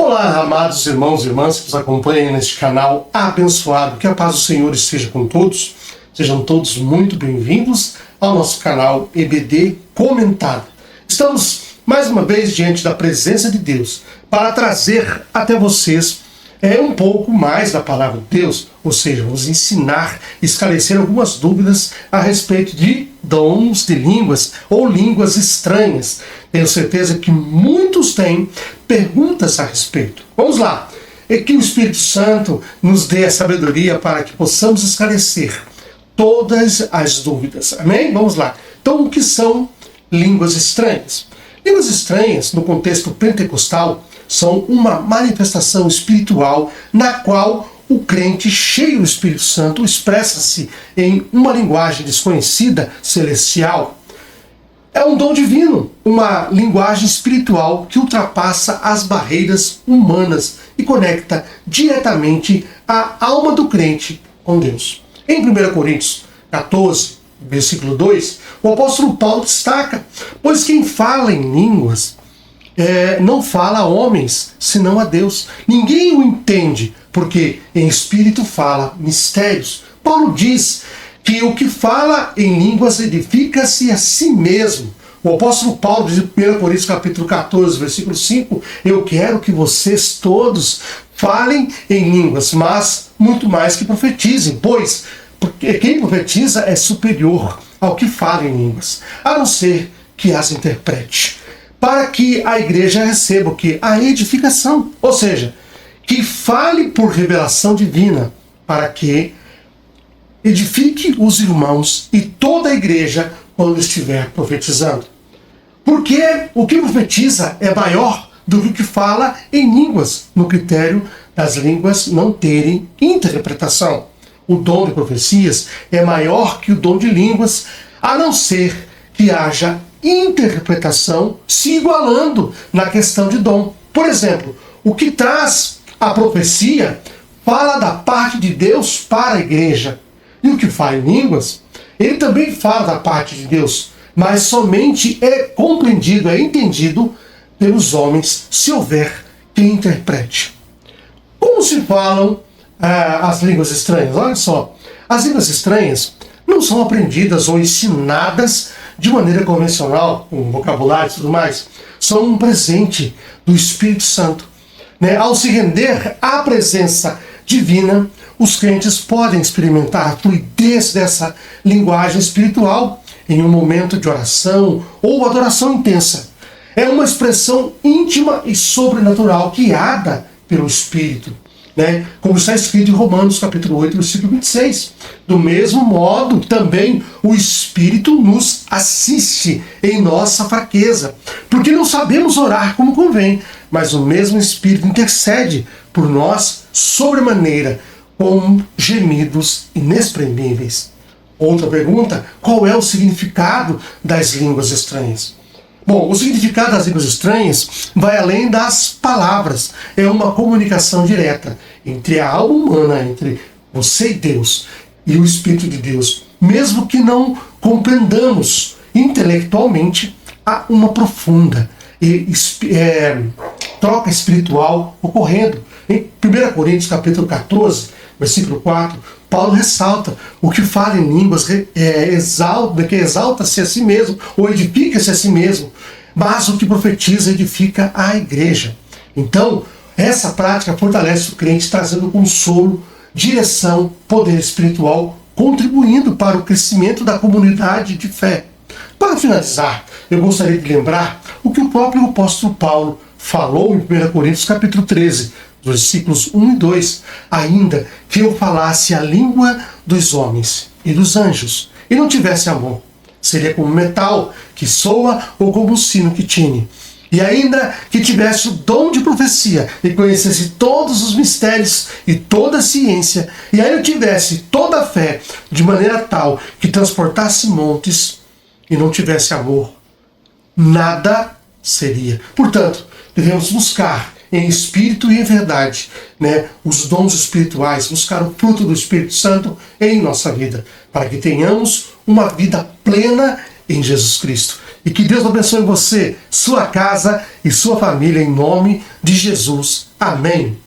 Olá, amados irmãos e irmãs que nos acompanham neste canal abençoado. Que a paz do Senhor esteja com todos. Sejam todos muito bem-vindos ao nosso canal EBD Comentado. Estamos mais uma vez diante da presença de Deus para trazer até vocês um pouco mais da palavra de Deus, ou seja, vos ensinar, esclarecer algumas dúvidas a respeito de dons de línguas ou línguas estranhas. Tenho certeza que muitos têm perguntas a respeito. Vamos lá, e que o Espírito Santo nos dê a sabedoria para que possamos esclarecer todas as dúvidas. Amém? Vamos lá. Então, o que são línguas estranhas? Línguas estranhas, no contexto pentecostal, são uma manifestação espiritual na qual o crente cheio do Espírito Santo expressa-se em uma linguagem desconhecida, celestial. É um dom divino, uma linguagem espiritual que ultrapassa as barreiras humanas e conecta diretamente a alma do crente com Deus. Em 1 Coríntios 14, versículo 2, o apóstolo Paulo destaca: pois quem fala em línguas não fala a homens, senão a Deus. Ninguém o entende, porque em espírito fala mistérios. Paulo diz que o que fala em línguas edifica-se a si mesmo. O apóstolo Paulo diz em 1 Coríntios capítulo 14, versículo 5, eu quero que vocês todos falem em línguas, mas muito mais que profetizem, pois porque quem profetiza é superior ao que fala em línguas, a não ser que as interprete, para que a igreja receba o que? A edificação, ou seja, que fale por revelação divina, para que edifique os irmãos e toda a igreja quando estiver profetizando. Porque o que profetiza é maior do que o que fala em línguas, no critério das línguas não terem interpretação. O dom de profecias é maior que o dom de línguas, a não ser que haja interpretação se igualando na questão de dom. Por exemplo, o que traz a profecia fala da parte de Deus para a igreja. E o que fala em línguas, ele também fala da parte de Deus, mas somente é compreendido, é entendido pelos homens, se houver quem interprete. Como se falam as línguas estranhas? Olha só, as línguas estranhas não são aprendidas ou ensinadas de maneira convencional, com vocabulário e tudo mais. São um presente do Espírito Santo. Ao se render à presença divina, os crentes podem experimentar a fluidez dessa linguagem espiritual em um momento de oração ou adoração intensa. É uma expressão íntima e sobrenatural guiada pelo Espírito, como está escrito em Romanos capítulo 8, versículo 26. Do mesmo modo, também o Espírito nos assiste em nossa fraqueza, porque não sabemos orar como convém, mas o mesmo Espírito intercede por nós sobremaneira, com gemidos inexprimíveis. Outra pergunta: qual é o significado das línguas estranhas? Bom, o significado das línguas estranhas vai além das palavras. É uma comunicação direta entre a alma humana, entre você e Deus, e o Espírito de Deus. Mesmo que não compreendamos intelectualmente, há uma profunda troca espiritual ocorrendo. Em 1 Coríntios capítulo 14, versículo 4, Paulo ressalta: o que fala em línguas exalta-se a si mesmo, ou edifica-se a si mesmo, mas o que profetiza edifica a igreja. Então, essa prática fortalece o crente, trazendo consolo, direção, poder espiritual, contribuindo para o crescimento da comunidade de fé. Para finalizar, eu gostaria de lembrar o que o próprio apóstolo Paulo falou em 1 Coríntios capítulo 13, versículos 1 e 2, ainda que eu falasse a língua dos homens e dos anjos e não tivesse amor, seria como metal que soa ou como um sino que tine. E ainda que tivesse o dom de profecia e conhecesse todos os mistérios e toda a ciência, e ainda tivesse toda a fé de maneira tal que transportasse montes e não tivesse amor, nada seria. Portanto, devemos buscar em espírito e em verdade, os dons espirituais, buscar o fruto do Espírito Santo em nossa vida, para que tenhamos uma vida plena em Jesus Cristo. E que Deus abençoe você, sua casa e sua família, em nome de Jesus. Amém.